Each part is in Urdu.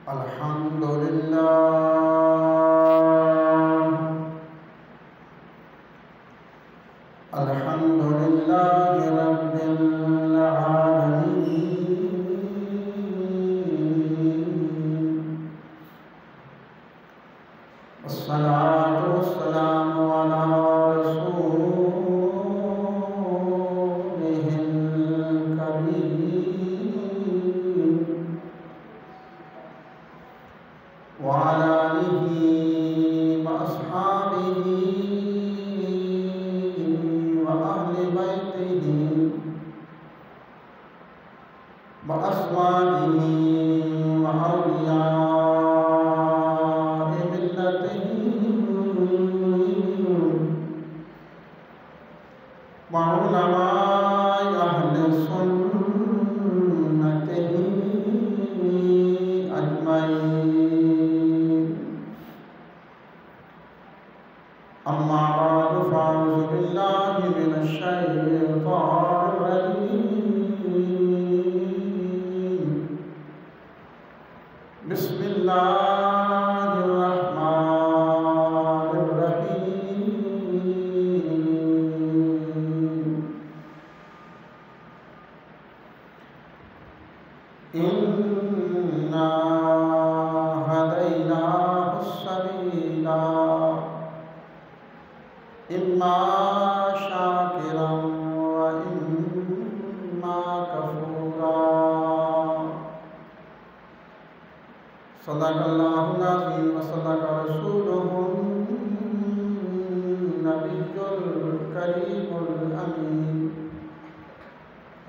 الحمد لله الحمد لله رب العالمين، والصلاة والسلام على رسوله الكريم وعلى آله وأصحابه وأهل بيته وأزواجه وأولياء ملته وعلماء أهل سنته أجمعين. أما بعد، فأعوذ بالله من الشيطان الرجيم. بسم الله الرحمن الرحيم. إنا هديناه السبيل إما شاكرا وإما كفورا. صدق الله العظيم وصدق رسوله النبي الكريم الأمين.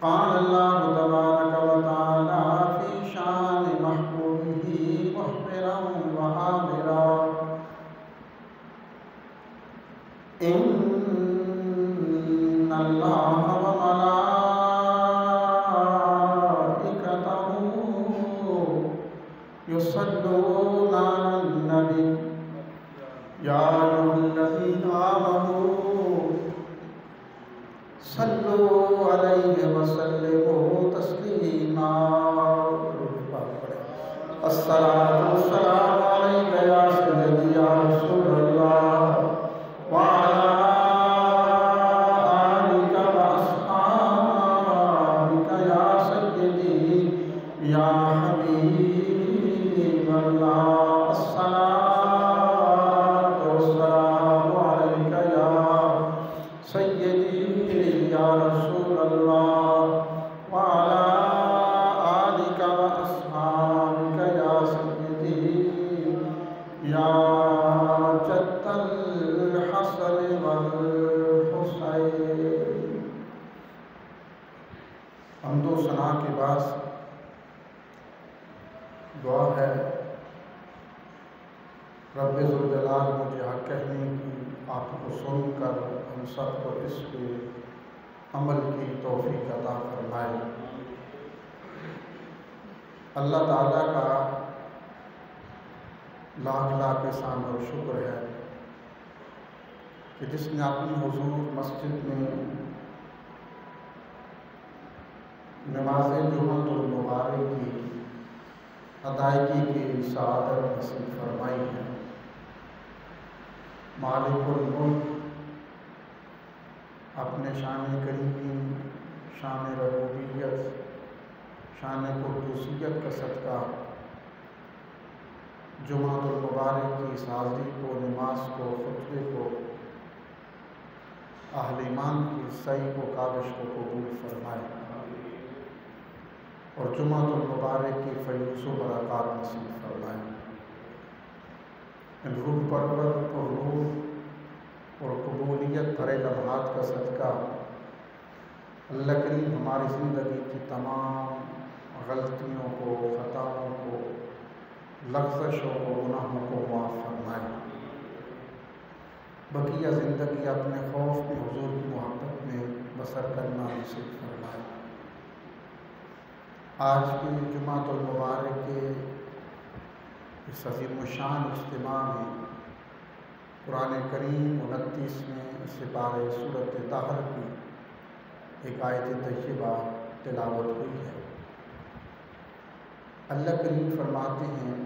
قال الله تبارك وتعالى في شان محبوبه مخبرا وآمرا: إن الله وملائكته يصلون على النبي يا أيها الذين آمنوا صلوا عليه وسلموا تسليما. الصلاة والسلام عليك يا سيدي يا رسول الله، وعلى آلك وأصحابك يا سيدي يا حبيب الله. الصلاة والسلام عليك يا سيدي يا رسول الله، وعلى آلك وأصحابك يا سيدي يا جد الحسن والحسين. حمد و ثنا کے بعد دعا ہے: رب ذوالجلال مجھے حق کہنے کی، آپ کو سن کر ہم سب کو اس پہ عمل کی توفیق عطا فرمائے. اللہ تعالیٰ کا لاکھ لاکھ احسان اور شکر ہے کہ جس نے اپنی حضور مسجد میں نماز جمعۃ المبارک کی ادائیگی کی سعادت نصیب فرمائی ہے. مالک الملک اپنے شان کریمی، شان ربوبیت، شان قدوسیت کا صدقہ جمعۃ المبارک کی اس حاضری کو، نماز کو، خطبے کو، اہل ایمان کی سعی کو، کاوش کو قبول فرمائے اور جمعۃ المبارک کی فیوز و برکات نصیب فرمائے. ان روح پرور اور روح اور قبولیت بھرے لمحات کا صدقہ اللہ کریم ہماری زندگی کی تمام غلطیوں کو، خطاؤں کو، لغزشوں کو، گناہوں کو معاف فرمائے. بقیہ زندگی اپنے خوف میں، حضور کی محبت میں بسر کرنا نصیب فرمائے. آج کی جمعۃ المبارک کے اس عظیم الشان اجتماع میں قرآن کریم 29ویں سپارہ سورۃ طہر کی ایک آیت طیبہ تلاوت ہوئی ہے. اللہ کریم فرماتے ہیں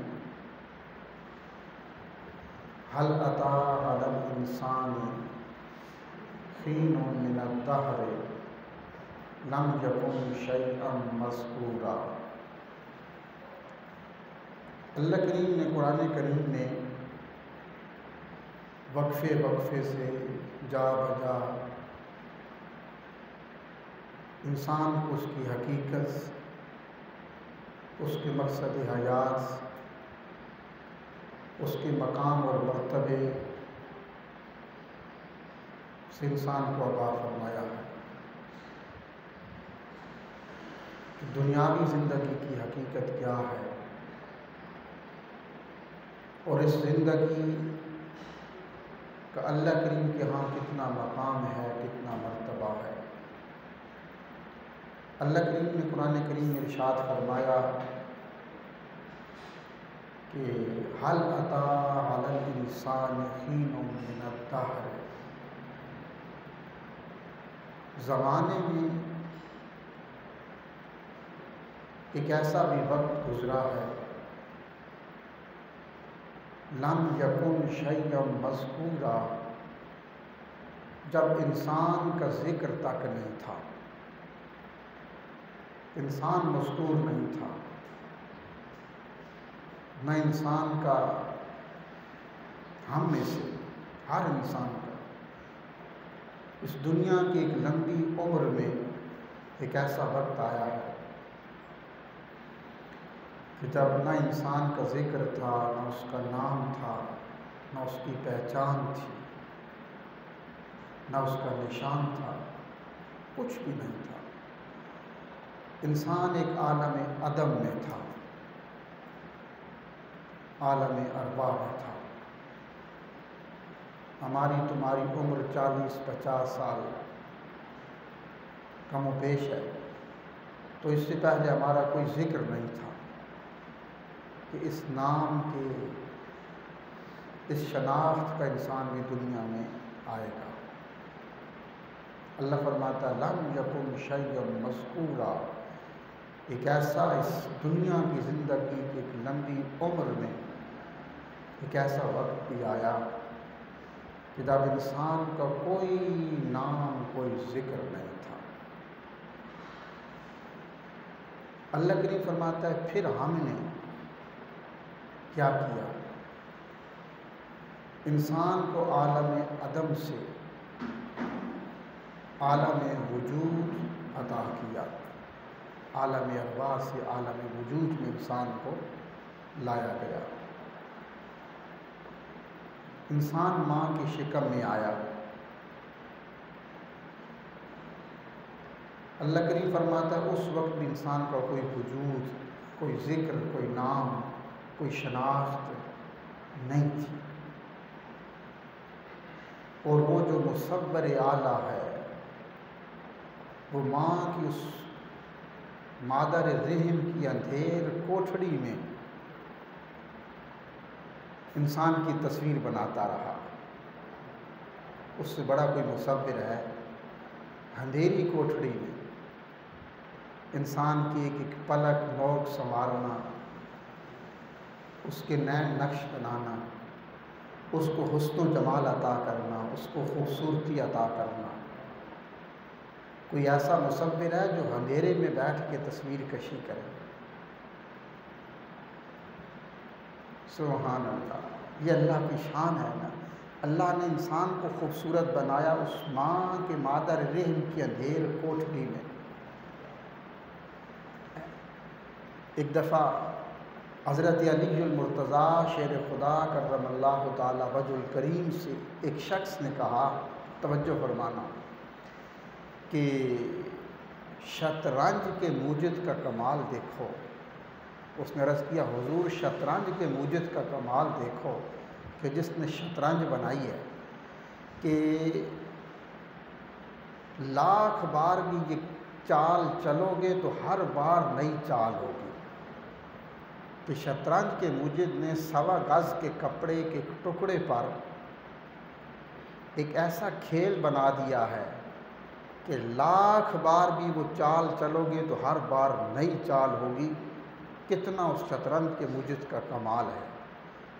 هل أتى على الإنسان حين من الدهر لم يكن شيئا مذكورا۔ اللہ کریم نے قرآن کریم میں وقفے وقفے سے جا بجا انسان کو اس کی حقیقت، اس کے مقصد حیات، اس کے مقام اور مرتبے سے انسان کو آگاہ فرمایا ہے کہ دنیاوی زندگی کی حقیقت کیا ہے اور اس زندگی کا اللہ کریم کے ہاں کتنا مقام ہے، کتنا مرتبہ ہے۔ اللہ کریم نے قرآن کریم میں ارشاد فرمایا کہ هل أتى على الإنسان حين من الدهر، زمانے میں ایک ایسا بھی وقت گزرا ہے لم یکن شیئا مذکورا، جب انسان کا ذکر تک نہیں تھا، انسان مذکور نہیں تھا، نہ انسان کا، ہم میں سے ہر انسان کا اس دنیا کی ایک لمبی عمر میں ایک ایسا وقت آیا ہے کہ جب نہ انسان کا ذکر تھا، نہ اس کا نام تھا، نہ اس کی پہچان تھی، نہ اس کا نشان تھا، کچھ بھی نہیں تھا۔ انسان ایک عالم عدم میں تھا، عالم ارواح میں تھا۔ ہماری تمہاری عمر 40-50 سال کم و بیش ہے، تو اس سے پہلے ہمارا کوئی ذکر نہیں تھا کہ اس نام کے، اس شناخت کا انسان بھی دنیا میں آئے گا۔ اللہ فرماتا لم یکن شیئا مذکورا، ایک ایسا اس دنیا کی زندگی کی ایک لمبی عمر میں ایک ایسا وقت بھی آیا کہ جب انسان کا کوئی نام، کوئی ذکر نہیں تھا۔ اللہ کریم فرماتا ہے پھر ہم نے کیا کیا، انسان کو عالم عدم سے عالم وجود عطا کیا، عالم ارواح سے عالم وجود میں انسان کو لایا گیا۔ انسان ماں کی شکم میں آیا۔ اللہ کریم فرماتا ہے اس وقت بھی انسان کا کوئی وجود، کوئی ذکر، کوئی نام، کوئی شناخت نہیں تھی، اور وہ جو مصور اعلیٰ ہے، وہ ماں کی اس مادر رحم کی اندھیر کوٹھڑی میں انسان کی تصویر بناتا رہا۔ اس سے بڑا کوئی مصور ہے؟ اندھیری کوٹھڑی میں انسان کی ایک ایک پلک نوک سنوارنا، اس کے نین نقش بنانا، اس کو حسن و جمال عطا کرنا، اس کو خوبصورتی عطا کرنا۔ کوئی ایسا مصور ہے جو اندھیرے میں بیٹھ کے تصویر کشی کرے؟ سبحان اللہ، یہ اللہ کی شان ہے نا۔ اللہ نے انسان کو خوبصورت بنایا اس ماں کے مادر رحم کی اندھیر کوٹھڑی میں۔ ایک دفعہ حضرت علی المرتضیٰ شیر خدا کرم اللہ تعالی وجہ الکریم سے ایک شخص نے کہا، توجہ فرمانا، کہ شطرنج کے موجد کا کمال دیکھو۔ اس نے عرض کیا حضور شطرنج کے موجد کا کمال دیکھو کہ جس نے شطرنج بنائی ہے کہ لاکھ بار بھی یہ چال چلو گے تو ہر بار نئی چال ہوگی۔ کہ شطرنج کے موجد نے 1.25 گز کے کپڑے کے ٹکڑے پر ایک ایسا کھیل بنا دیا ہے کہ لاکھ بار بھی وہ چال چلو گے تو ہر بار نئی چال ہوگی، کتنا اس شطرنج کے موجد کا کمال ہے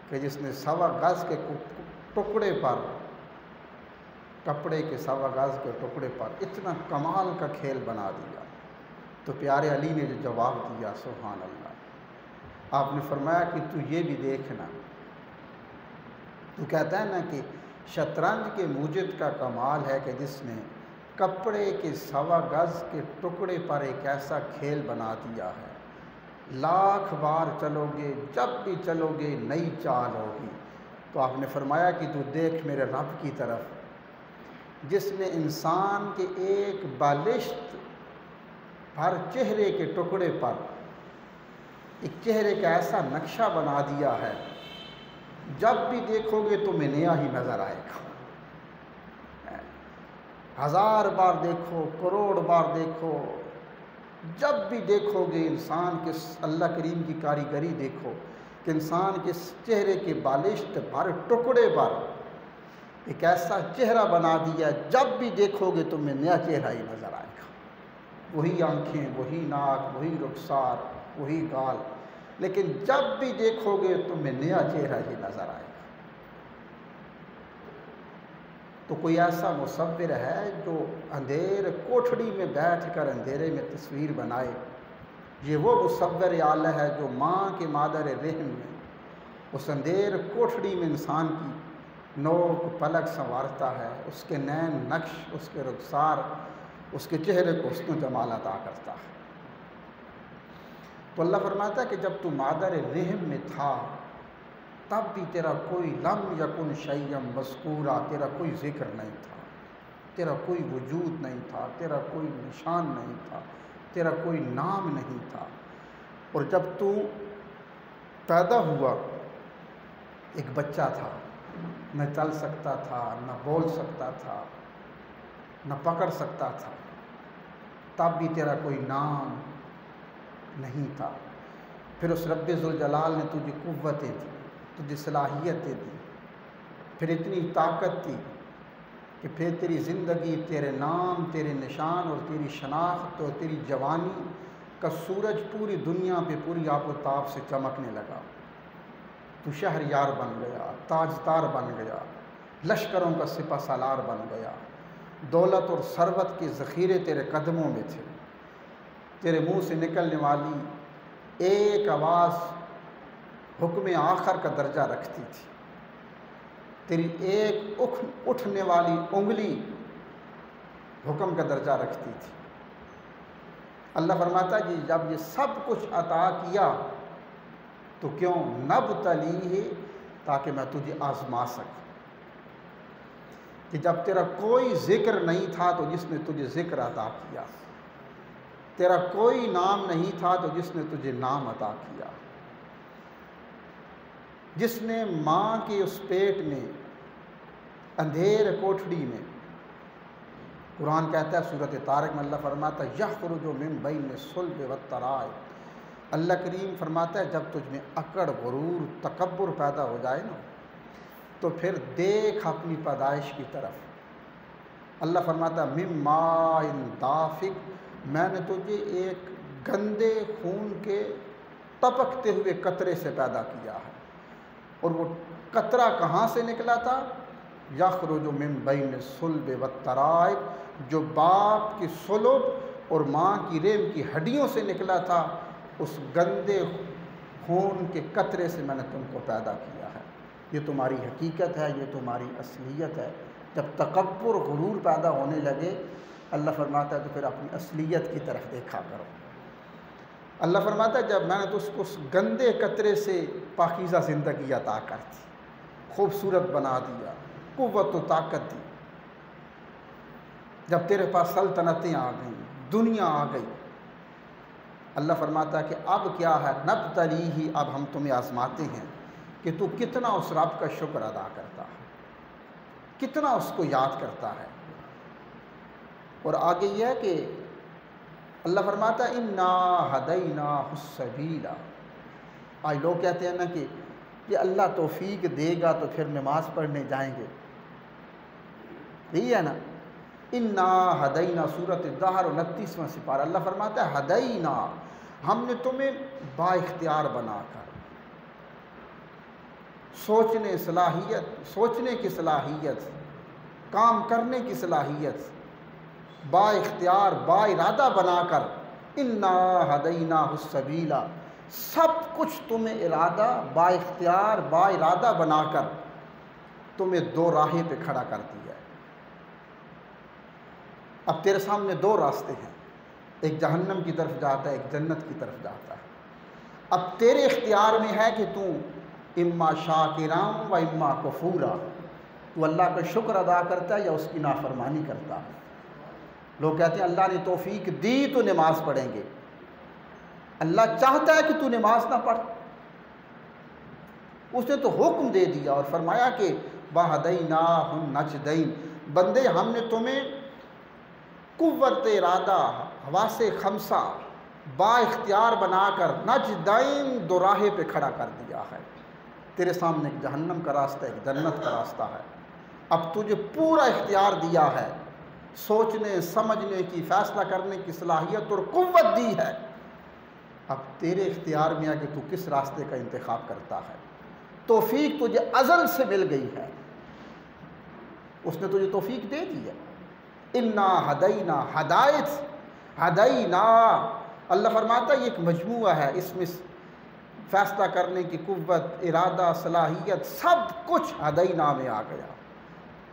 کہ جس نے 1.25 گز کے ٹکڑے پر، کپڑے کے 1.25 گز کے ٹکڑے پر اتنا کمال کا کھیل بنا دیا۔ تو پیارے علی نے جو جواب دیا، سبحان اللہ، آپ نے فرمایا کہ تو یہ بھی دیکھنا، تو کہتا ہے نا کہ شطرنج کے موجد کا کمال ہے کہ جس نے کپڑے کے 1.25 گز کے ٹکڑے پر ایک ایسا کھیل بنا دیا ہے، لاکھ بار چلو گے، جب بھی چلو گے نئی چال ہوگی۔ تو آپ نے فرمایا کہ تو دیکھ میرے رب کی طرف، جس نے انسان کے ایک بالشت ہر چہرے کے ٹکڑے پر ایک چہرے کا ایسا نقشہ بنا دیا ہے، جب بھی دیکھو گے تمہیں نیا ہی نظر آئے گا۔ 1000 بار دیکھو، کروڑ بار دیکھو، جب بھی دیکھو گے انسان کے اللہ کریم کی کاریگری دیکھو کہ انسان کے چہرے کے بالشت ہر ٹکڑے پر ایک ایسا چہرہ بنا دیا، جب بھی دیکھو گے تمہیں نیا چہرہ ہی نظر آئے گا۔ وہی آنکھیں، وہی ناک، وہی رخسار، وہی گال، لیکن جب بھی دیکھو گے تمہیں نیا چہرہ ہی نظر آئے گا۔ تو کوئی ایسا مصور ہے جو اندھیر کوٹھڑی میں بیٹھ کر اندھیرے میں تصویر بنائے؟ یہ وہ مصور اعلیٰ ہے جو ماں کے مادر رحم میں اس اندھیر کوٹھڑی میں انسان کی نوک پلک سنوارتا ہے، اس کے نین نقش، اس کے رخسار، اس کے چہرے کو حسن و جمال عطا کرتا ہے۔ تو اللہ فرماتا ہے کہ جب تو مادر رحم میں تھا تب بھی تیرا کوئی لم یکن شیئا مذکورا، تیرا کوئی ذکر نہیں تھا، تیرا کوئی وجود نہیں تھا، تیرا کوئی نشان نہیں تھا، تیرا کوئی نام نہیں تھا۔ اور جب تو پیدا ہوا ایک بچہ تھا، نہ چل سکتا تھا، نہ بول سکتا تھا، نہ پکڑ سکتا تھا، تب بھی تیرا کوئی نام نہیں تھا۔ پھر اس رب ذوالجلال نے تجھے قوتیں دی، تجھے صلاحیتیں دی، پھر اتنی طاقت دی کہ پھر تیری زندگی، تیرے نام، تیرے نشان اور تیری شناخت اور تیری جوانی کا سورج پوری دنیا پہ پوری آب و تاب سے چمکنے لگا۔ تو شہریار بن گیا، تاجدار بن گیا، لشکروں کا سپہ سالار بن گیا، دولت اور ثروت کے ذخیرے تیرے قدموں میں تھے، تیرے منہ سے نکلنے والی ایک آواز حکم آخر کا درجہ رکھتی تھی، تیری ایک اٹھنے والی انگلی حکم کا درجہ رکھتی تھی۔ اللہ فرماتا ہے جی جب یہ سب کچھ عطا کیا تو کیوں نبتلیہ، تاکہ میں تجھے آزما سکوں، کہ جب تیرا کوئی ذکر نہیں تھا تو جس نے تجھے ذکر عطا کیا، تیرا کوئی نام نہیں تھا تو جس نے تجھے نام عطا کیا، جس نے ماں کے اس پیٹ میں اندھیر کوٹھڑی میں، قرآن کہتا ہے سورۃ طارق میں اللہ فرماتا ہے یخرج من بین الصلب والترائب، اللہ کریم فرماتا ہے جب تجھ میں اکڑ، غرور، تکبر پیدا ہو جائے نا تو پھر دیکھ اپنی پیدائش کی طرف۔ اللہ فرماتا ہے من ماء دافق، میں نے تجھے ایک گندے خون کے ٹپکتے ہوئے قطرے سے پیدا کیا ہے، اور وہ قطرہ کہاں سے نکلا تھا؟ یخرج من بین الصلب والترائب، جو باپ کی صلب اور ماں کی رحم کی ہڈیوں سے نکلا تھا، اس گندے خون کے قطرے سے میں نے تم کو پیدا کیا ہے۔ یہ تمہاری حقیقت ہے، یہ تمہاری اصلیت ہے۔ جب تکبر، غرور پیدا ہونے لگے، اللہ فرماتا ہے تو پھر اپنی اصلیت کی طرف دیکھا کرو۔ اللہ فرماتا ہے جب میں نے تو اس کو اس گندے قطرے سے پاکیزہ زندگی عطا کر دی، خوبصورت بنا دیا، قوت و طاقت دی، جب تیرے پاس سلطنتیں آ گئیں، دنیا آ گئی، اللہ فرماتا ہے کہ اب کیا ہے، نبتلیہ، اب ہم تمہیں آزماتے ہیں کہ تو کتنا اس رب کا شکر ادا کرتا ہے، کتنا اس کو یاد کرتا ہے۔ اور آگے یہ ہے کہ اللہ فرماتا ہے انا ہدیناہ السبیل، آج لوگ کہتے ہیں نا کہ یہ اللہ توفیق دے گا تو پھر نماز پڑھنے جائیں گے، یہی ہے نا، انا ہدینہ، سورۃ الدہر 29واں سپارہ، اللہ فرماتا ہے ہدینہ، ہم نے تمہیں با اختیار بنا کر سوچنے کی صلاحیت، کام کرنے کی صلاحیت، با اختیار با ارادہ بنا کر انا ہدیناہ السبیل، سب کچھ تمہیں ارادہ با اختیار با ارادہ بنا کر تمہیں دو راہیں پہ کھڑا کر دیا ہے۔ اب تیرے سامنے دو راستے ہیں، ایک جہنم کی طرف جاتا ہے، ایک جنت کی طرف جاتا ہے۔ اب تیرے اختیار میں ہے کہ تو اما شاکرا و اما کفورا، تو اللہ کا شکر ادا کرتا ہے یا اس کی نافرمانی کرتا ہے۔ لوگ کہتے ہیں اللہ نے توفیق دی تو نماز پڑھیں گے، اللہ چاہتا ہے کہ تو نماز نہ پڑھ، اس نے تو حکم دے دیا اور فرمایا کہ وَهَدَيْنَاهُ النَّجْدَيْنِ، بندے ہم نے تمہیں قوت ارادہ، حواس خمسہ با اختیار بنا کر نجدین دو راہے پہ کھڑا کر دیا ہے۔ تیرے سامنے ایک جہنم کا راستہ ہے، ایک جنت کا راستہ ہے۔ اب تجھے پورا اختیار دیا ہے، سوچنے سمجھنے کی، فیصلہ کرنے کی صلاحیت اور قوت دی ہے۔ اب تیرے اختیار میں ہے کہ تو کس راستے کا انتخاب کرتا ہے۔ توفیق تجھے ازل سے مل گئی ہے، اس نے تجھے توفیق دے دی ہے۔ انا ہدینا، ہدایت، ہدینا، اللہ فرماتا ہے یہ ایک مجموعہ ہے، اس میں فیصلہ کرنے کی قوت، ارادہ، صلاحیت، سب کچھ ہدینا میں آ گیا۔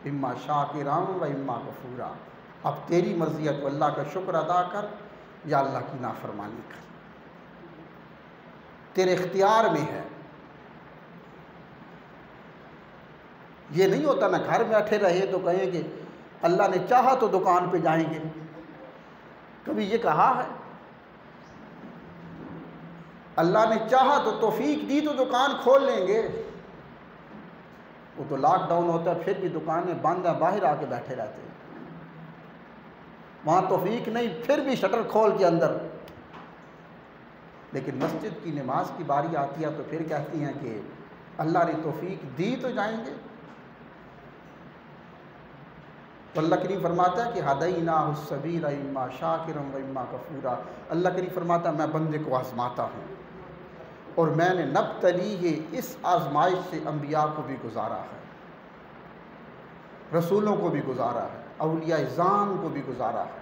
اما شاکرا و اما کفورا، اب تیری مرضی ہے تو اللہ کا شکر ادا کر یا اللہ کی نافرمانی کر، تیرے اختیار میں ہے۔ یہ نہیں ہوتا نا گھر بیٹھے رہے تو کہیں کہ اللہ نے چاہا تو دکان پہ جائیں گے، کبھی یہ کہا ہے؟ اللہ نے چاہا تو توفیق دی تو دکان کھول لیں گے، وہ تو لاک ڈاؤن ہوتا ہے پھر بھی دکانیں بند ہیں، باہر آ کے بیٹھے رہتے ہیں۔ وہاں توفیق نہیں پھر بھی شٹر کھول کے اندر۔ لیکن مسجد کی نماز کی باری آتی ہے تو پھر کہتی ہیں کہ اللہ نے توفیق دی تو جائیں گے۔ تو اللہ کریم فرماتا ہے کہ ہدیناہ السبیل اما شاکرا و اما کفورا، اللہ کریم فرماتا ہے میں بندے کو آزماتا ہوں، اور میں نے نبتلیہ، اس آزمائش سے انبیاء کو بھی گزارا ہے، رسولوں کو بھی گزارا ہے، اولیاء اعظام کو بھی گزارا ہے،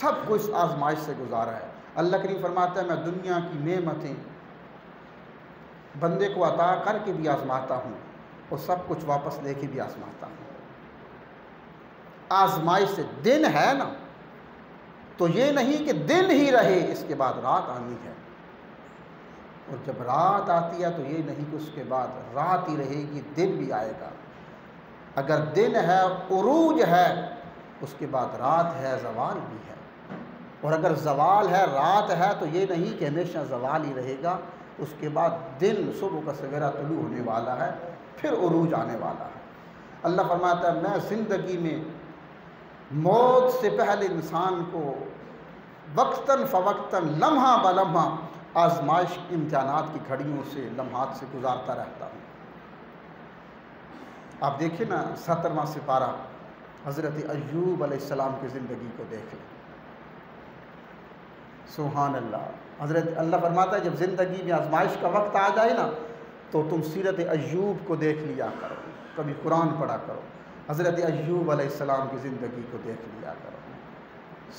سب کو اس آزمائش سے گزارا ہے۔ اللہ کریم فرماتا ہے میں دنیا کی نعمتیں بندے کو عطا کر کے بھی آزماتا ہوں اور سب کچھ واپس لے کے بھی آزماتا ہوں۔ آزمائش سے دن ہے نا تو یہ نہیں کہ دن ہی رہے، اس کے بعد رات آنی ہے، اور جب رات آتی ہے تو یہ نہیں کہ اس کے بعد رات ہی رہے گی، دن بھی آئے گا۔ اگر دن ہے، عروج ہے، اس کے بعد رات ہے، زوال بھی ہے، اور اگر زوال ہے، رات ہے، تو یہ نہیں کہ ہمیشہ زوال ہی رہے گا، اس کے بعد دن صبح کا سویرا طلوع ہونے والا ہے، پھر عروج آنے والا ہے۔ اللہ فرماتا ہے میں زندگی میں موت سے پہلے انسان کو وقتاً فوقتاً، لمحہ بلمحہ آزمائش، امتحانات کی گھڑیوں سے، لمحات سے گزارتا رہتا ہوں۔ آپ دیکھیں نا 17واں سپارہ، حضرت ایوب علیہ السلام کی زندگی کو دیکھ لیں، سبحان اللہ۔ حضرت اللہ فرماتا ہے جب زندگی میں آزمائش کا وقت آ جائے نا تو تم سیرت ایوب کو دیکھ لیا کرو، کبھی قرآن پڑھا کرو، حضرت ایوب علیہ السلام کی زندگی کو دیکھ لیا کرو،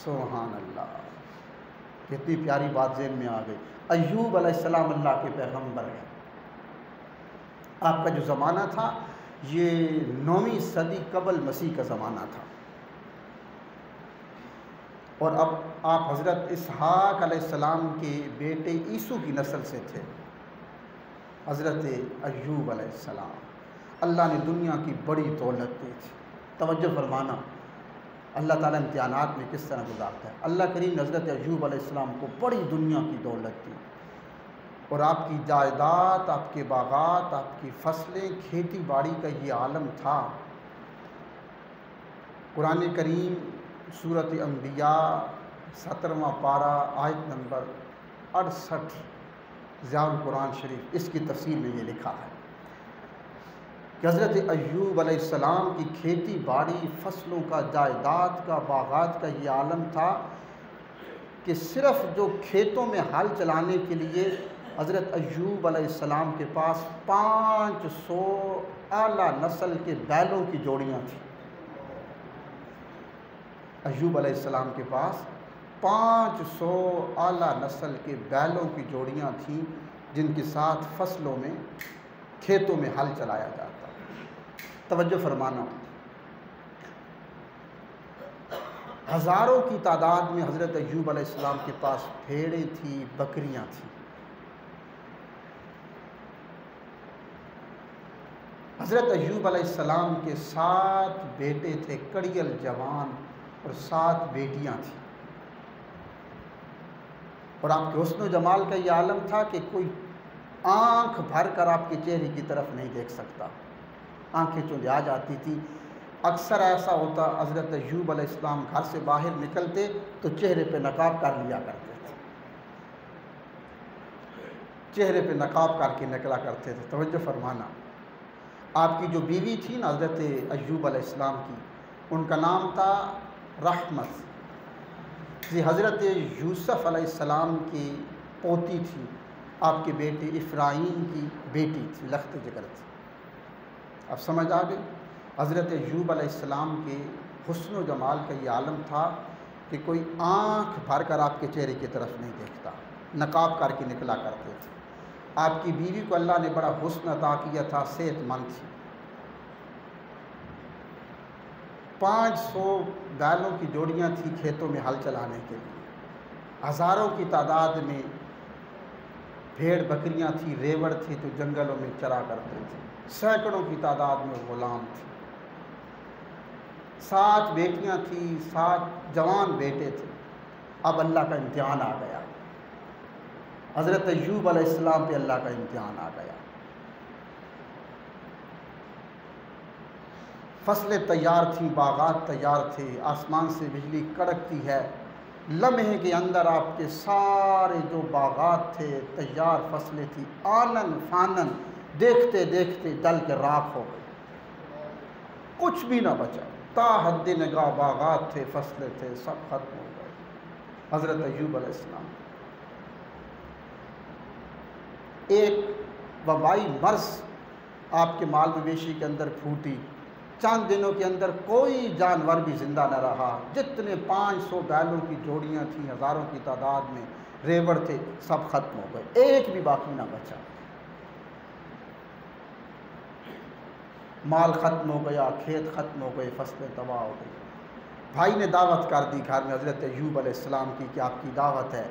سبحان اللہ۔ کتنی پیاری بات ذہن میں آ گئی۔ ایوب علیہ السلام اللہ کے پیغمبر ہیں، آپ کا جو زمانہ تھا یہ 9ویں صدی قبل مسیح کا زمانہ تھا، اور اب آپ حضرت اسحاق علیہ السلام کے بیٹے عیسو کی نسل سے تھے، حضرت ایوب علیہ السلام۔ اللہ نے دنیا کی بڑی دولت دی تھی، توجہ فرمانا، اللہ تعالیٰ امتحانات میں کس طرح گزارتا ہے۔ اللہ کریم نے حضرت ایوب علیہ السلام کو بڑی دنیا کی دولت دی، اور آپ کی جائیداد، آپ کے باغات، آپ کی فصلیں، کھیتی باڑی کا یہ عالم تھا۔ قرآن کریم سورۃ انبیاء 17واں پارہ آیت نمبر 68، ضیاء القرآن شریف، اس کی تفسیر میں یہ لکھا ہے کہ حضرت ایوب علیہ السلام کی کھیتی باڑی، فصلوں کا، جائیداد کا، باغات کا یہ عالم تھا کہ صرف جو کھیتوں میں ہل چلانے کے لیے حضرت ایوب علیہ السلام کے پاس 500 اعلیٰ نسل کے بیلوں کی جوڑیاں تھیں۔ ایوب علیہ السلام کے پاس 500 اعلیٰ نسل کے بیلوں کی جوڑیاں تھیں، جن کے ساتھ فصلوں میں کھیتوں میں ہل چلایا جاتا۔ توجہ فرمانا، ہزاروں کی تعداد میں حضرت ایوب علیہ السلام کے پاس بھیڑیں تھیں، بکریاں تھیں۔ حضرت ایوب علیہ السلام کے 7 بیٹے تھے، کڑیل جوان، اور 7 بیٹیاں تھیں۔ اور آپ کے حسن و جمال کا یہ عالم تھا کہ کوئی آنکھ بھر کر آپ کے چہرے کی طرف نہیں دیکھ سکتا، آنکھیں چوندے آ جاتی تھی۔ اکثر ایسا ہوتا حضرت ایوب علیہ السلام گھر سے باہر نکلتے تو چہرے پہ نقاب کر لیا کرتے تھے، چہرے پہ نقاب کر کے نکلا کرتے تھے۔ توجہ فرمانا، آپ کی جو بیوی تھی نا حضرت ایوب علیہ السلام کی، ان کا نام تھا رحمت، یہ حضرت یوسف علیہ السلام کی پوتی تھی، آپ کے بیٹے افرایم کی بیٹی تھی، لخت جگر تھی۔ اب سمجھ آ گئی؟ حضرت ایوب علیہ السلام کے حسن و جمال کا یہ عالم تھا کہ کوئی آنکھ بھر کر آپ کے چہرے کی طرف نہیں دیکھتا، نقاب کر کے نکلا کرتے تھے۔ آپ کی بیوی کو اللہ نے بڑا حسن عطا کیا تھا، صحت مند تھی۔ 500 بیلوں کی جوڑیاں تھیں کھیتوں میں ہل چلانے کے لیے، ہزاروں کی تعداد میں بھیڑ بکریاں تھیں، ریوڑ تھے تو جنگلوں میں چرا کرتے تھے، سینکڑوں کی تعداد میں غلام تھے، 7 بیٹیاں تھیں، 7 جوان بیٹے تھے۔ اب اللہ کا امتحان آ گیا، حضرت ایوب علیہ السلام پہ اللہ کا امتحان آ گیا۔ فصلیں تیار تھیں، باغات تیار تھے، آسمان سے بجلی کڑکتی ہے، لمحے کے اندر آپ کے سارے جو باغات تھے، تیار فصلیں تھیں، آنن فانن دیکھتے دیکھتے جل کے راکھ ہو گئی، کچھ بھی نہ بچا، تا حد نگاہ باغات تھے، فصلیں تھے، سب ختم ہو گئے۔ حضرت ایوب علیہ السلام ایک وبائی مرض آپ کے مال مویشی کے اندر پھوٹی، چند دنوں کے اندر کوئی جانور بھی زندہ نہ رہا، جتنے 500 بیلوں کی جوڑیاں تھیں، ہزاروں کی تعداد میں ریوڑ تھے، سب ختم ہو گئے، ایک بھی باقی نہ بچا۔ مال ختم ہو گیا، کھیت ختم ہو گئے، فصلیں تباہ ہو گئی۔ بھائی نے دعوت کر دی گھر میں حضرت ایوب علیہ السلام کی کہ آپ کی دعوت ہے،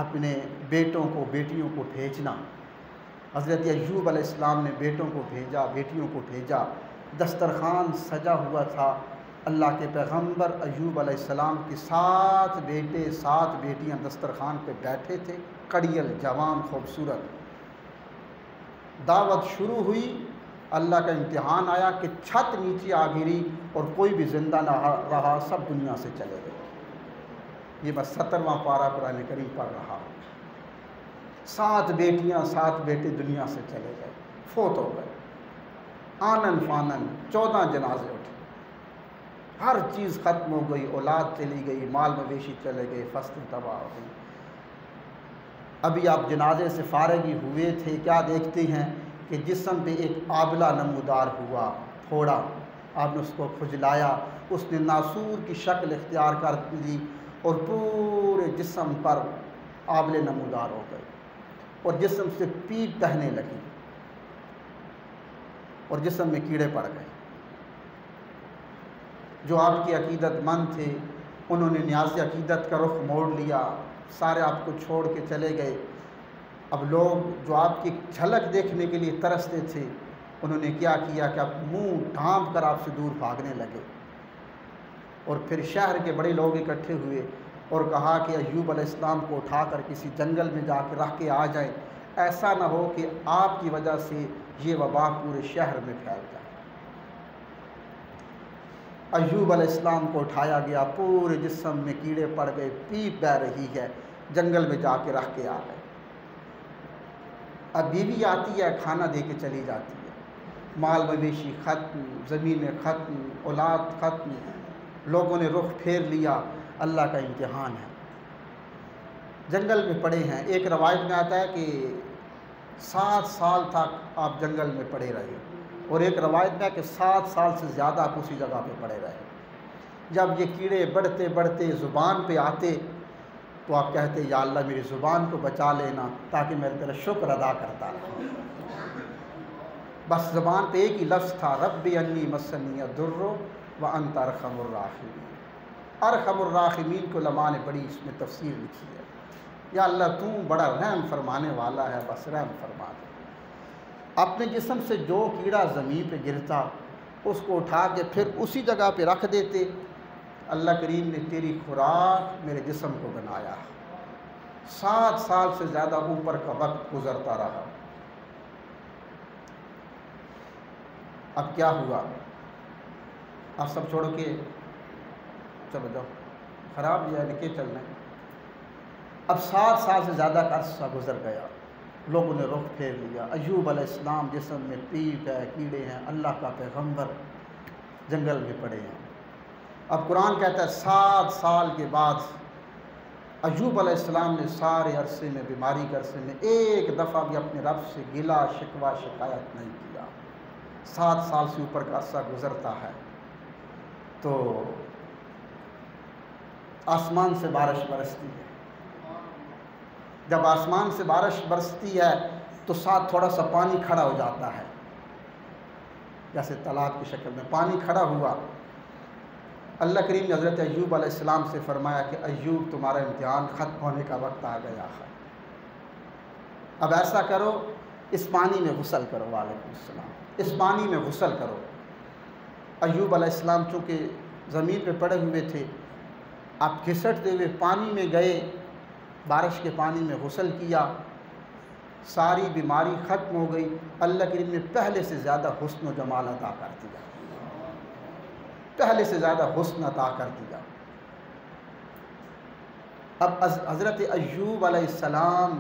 اپنے بیٹوں کو بیٹیوں کو بھیجنا۔ حضرت ایوب علیہ السلام نے بیٹوں کو بھیجا، بیٹیوں کو بھیجا، دسترخوان سجا ہوا تھا۔ اللہ کے پیغمبر ایوب علیہ السلام کے 7 بیٹے 7 بیٹیاں دسترخوان پہ بیٹھے تھے، کڑیل جوان خوبصورت۔ دعوت شروع ہوئی، اللہ کا امتحان آیا کہ چھت نیچے آ گری اور کوئی بھی زندہ نہ رہا، سب دنیا سے چلے گئے۔ یہ بس 17واں پارہ قرآن کریم پڑھ رہا ہوں۔ 7 بیٹیاں 7 بیٹے دنیا سے چلے گئے، فوت ہو گئے، آنن فانن 14 جنازے اٹھے، ہر چیز ختم ہو گئی، اولاد چلی گئی، مال مویشی چلے گئے، فصلیں تباہ ہو گئی۔ ابھی آپ جنازے سے فارغ ہی ہوئے تھے، کیا دیکھتے ہیں کہ جسم پہ ایک آبلہ نمودار ہوا، پھوڑا، آپ نے اس کو کھجلایا، اس نے ناسور کی شکل اختیار کر لی اور پورے جسم پر آبلے نمودار ہو گئے، اور جسم سے پیپ بہنے لگی، اور جسم میں کیڑے پڑ گئے۔ جو آپ کے عقیدت مند تھے انہوں نے نیاز عقیدت کا رخ موڑ لیا، سارے آپ کو چھوڑ کے چلے گئے۔ اب لوگ جو آپ کی جھلک دیکھنے کے لیے ترستے تھے، انہوں نے کیا کیا کہ اب منہ ڈھانپ کر آپ سے دور بھاگنے لگے، اور پھر شہر کے بڑے لوگ اکٹھے ہوئے اور کہا کہ ایوب علیہ السلام کو اٹھا کر کسی جنگل میں جا کے رکھ کے آ جائیں، ایسا نہ ہو کہ آپ کی وجہ سے یہ وبا پورے شہر میں پھیل جائے۔ ایوب علیہ السلام کو اٹھایا گیا، پورے جسم میں کیڑے پڑ گئے، پیپ بہہ رہی ہے، جنگل میں جا کے رکھ کے آ گئے۔ اب بیوی آتی ہے، کھانا دے کے چلی جاتی ہے، مال مویشی ختم، زمینیں ختم، اولاد ختم، لوگوں نے رخ پھیر لیا۔ اللہ کا امتحان ہے۔ جنگل میں پڑے ہیں۔ ایک روایت میں آتا ہے کہ 7 سال تک آپ جنگل میں پڑے رہے، اور ایک روایت میں ہے کہ 7 سال سے زیادہ آپ اسی جگہ پہ پڑے رہے۔ جب یہ کیڑے بڑھتے بڑھتے زبان پہ آتے تو آپ کہتے یا اللہ میری زبان کو بچا لینا تاکہ میں تیرا شکر ادا کرتا رہا۔ بس زبان پہ ایک ہی لفظ تھا، رب انی مسنی الضر وانت ارحم الراحمین۔ ارحم الراحمین کو علماء نے بڑی اس میں تفسیر لکھی ہے، یا اللہ تو بڑا رحم فرمانے والا ہے، بس رحم فرما دے۔ اپنے جسم سے جو کیڑا زمین پہ گرتا اس کو اٹھا کے پھر اسی جگہ پہ رکھ دیتے۔ اللہ کریم نے تیری خوراک میرے جسم کو بنایا۔ 7 سال سے زیادہ اوپر کا وقت گزرتا رہا۔ اب کیا ہوا؟ آپ سب چھوڑ کے چلو جاؤ، خراب لیا نکے چلنا ہے۔ اب 7 سال سے زیادہ کا عرصہ گزر گیا، لوگوں نے رخ پھیر لیا۔ ایوب علیہ السلام جسم میں پیپ ہے، کیڑے ہیں، اللہ کا پیغمبر جنگل میں پڑے ہیں۔ اب قرآن کہتا ہے 7 سال کے بعد ایوب علیہ السلام نے سارے عرصے میں، بیماری کے عرصے میں، ایک دفعہ بھی اپنے رب سے گلا شکوہ شکایت نہیں کیا۔ 7 سال سے اوپر کا عرصہ گزرتا ہے تو آسمان سے بارش برستی ہے۔ جب آسمان سے بارش برستی ہے تو ساتھ تھوڑا سا پانی کھڑا ہو جاتا ہے، جیسے تالاب کی شکل میں پانی کھڑا ہوا۔ اللہ کریم نے حضرت ایوب علیہ السلام سے فرمایا کہ ایوب تمہارا امتحان ختم ہونے کا وقت آ گیا ہے، اب ایسا کرو اس پانی میں غسل کرو۔ وعلیکم السلام۔ اس پانی میں غسل کرو۔ ایوب علیہ السلام چونکہ زمین پہ پڑے ہوئے تھے، آپ گھسٹتے ہوئے پانی میں گئے، بارش کے پانی میں غسل کیا، ساری بیماری ختم ہو گئی۔ اللہ کریم نے پہلے سے زیادہ حسن و جمال عطا کر دیا، پہلے سے زیادہ حسن عطا کر دیا۔ اب حضرت ایوب علیہ السلام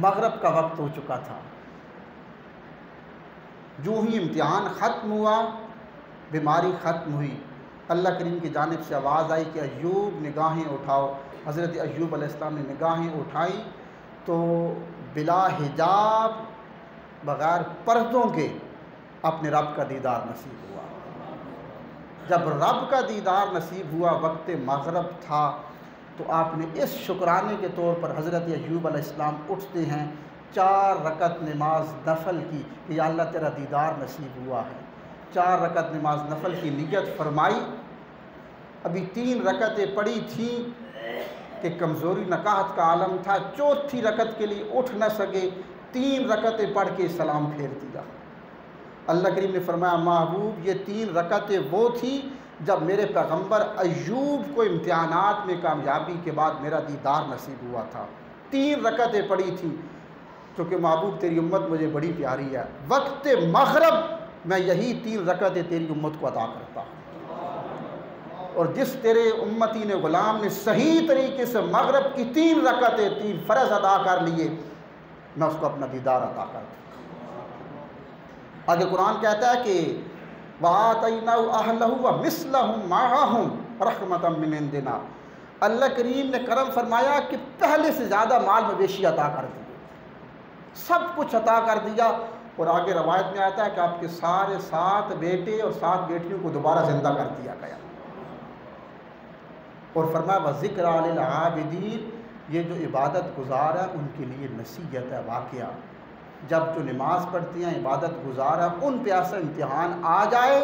مغرب کا وقت ہو چکا تھا، جو ہی امتحان ختم ہوا، بیماری ختم ہوئی، اللہ کریم کی جانب سے آواز آئی کہ ایوب نگاہیں اٹھاؤ۔ حضرت ایوب علیہ السلام نے نگاہیں اٹھائیں تو بلا حجاب، بغیر پردوں کے اپنے رب کا دیدار نصیب ہوا۔ جب رب کا دیدار نصیب ہوا، وقت مغرب تھا، تو آپ نے اس شکرانے کے طور پر حضرت ایوب علیہ السلام اٹھتے ہیں، 4 رکعت نماز نفل کی کہ یا اللہ تیرا دیدار نصیب ہوا ہے۔ 4 رکعت نماز نفل کی نیت فرمائی۔ ابھی 3 رکعتیں پڑھی تھیں کہ کمزوری نکاہت کا عالم تھا، 4تھی رکعت کے لیے اٹھ نہ سکے، 3 رکعتیں پڑھ کے سلام پھیر دیا۔ اللہ کریم نے فرمایا محبوب یہ 3 رکعتیں وہ تھی جب میرے پیغمبر ایوب کو امتحانات میں کامیابی کے بعد میرا دیدار نصیب ہوا تھا۔ 3 رکعتیں پڑھی تھیں، کیونکہ محبوب تیری امت مجھے بڑی پیاری ہے، وقت مغرب میں یہی 3 رکعتیں تیری امت کو عطا کرتا ہوں، اور جس تیرے امتی نے غلام نے صحیح طریقے سے مغرب کی 3 رکعتیں 3 فرض ادا کر لیے، میں اس کو اپنا دیدار عطا کرتا ہوں۔ آگے قرآن کہتا ہے کہ وَآتَيْنَاهُ أَهْلَهُ وَمِثْلَهُمْ مَعَهُمْ رَحْمَةً مِّنْ عِنْدِنَا۔ اللہ کریم نے کرم فرمایا کہ پہلے سے زیادہ مال مویشی عطا کر دیے، سب کچھ عطا کر دیا، اور آگے روایت میں آتا ہے کہ آپ کے سارے 7 بیٹے اور 7 بیٹیوں کو دوبارہ زندہ کر دیا گیا، اور فرمایا وَذِكْرَىٰ لِلْعَابِدِينَ، یہ جو عبادت گزار ہے ان کے لیے نصیحت ہے، واقعہ جب جو نماز پڑھتی ہیں عبادت گزار ہے ان پہ ایسا امتحان آ جائے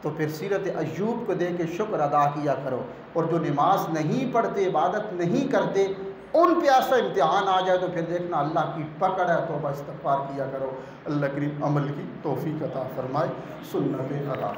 تو پھر سیرت ایوب کو دے کے شکر ادا کیا کرو، اور جو نماز نہیں پڑھتے عبادت نہیں کرتے ان پہ ایسا امتحان آ جائے تو پھر دیکھنا اللہ کی پکڑ ہے، توبہ استغفار کیا کرو۔ اللہ کریم عمل کی توفیق عطا فرمائے۔ سنت اللہ۔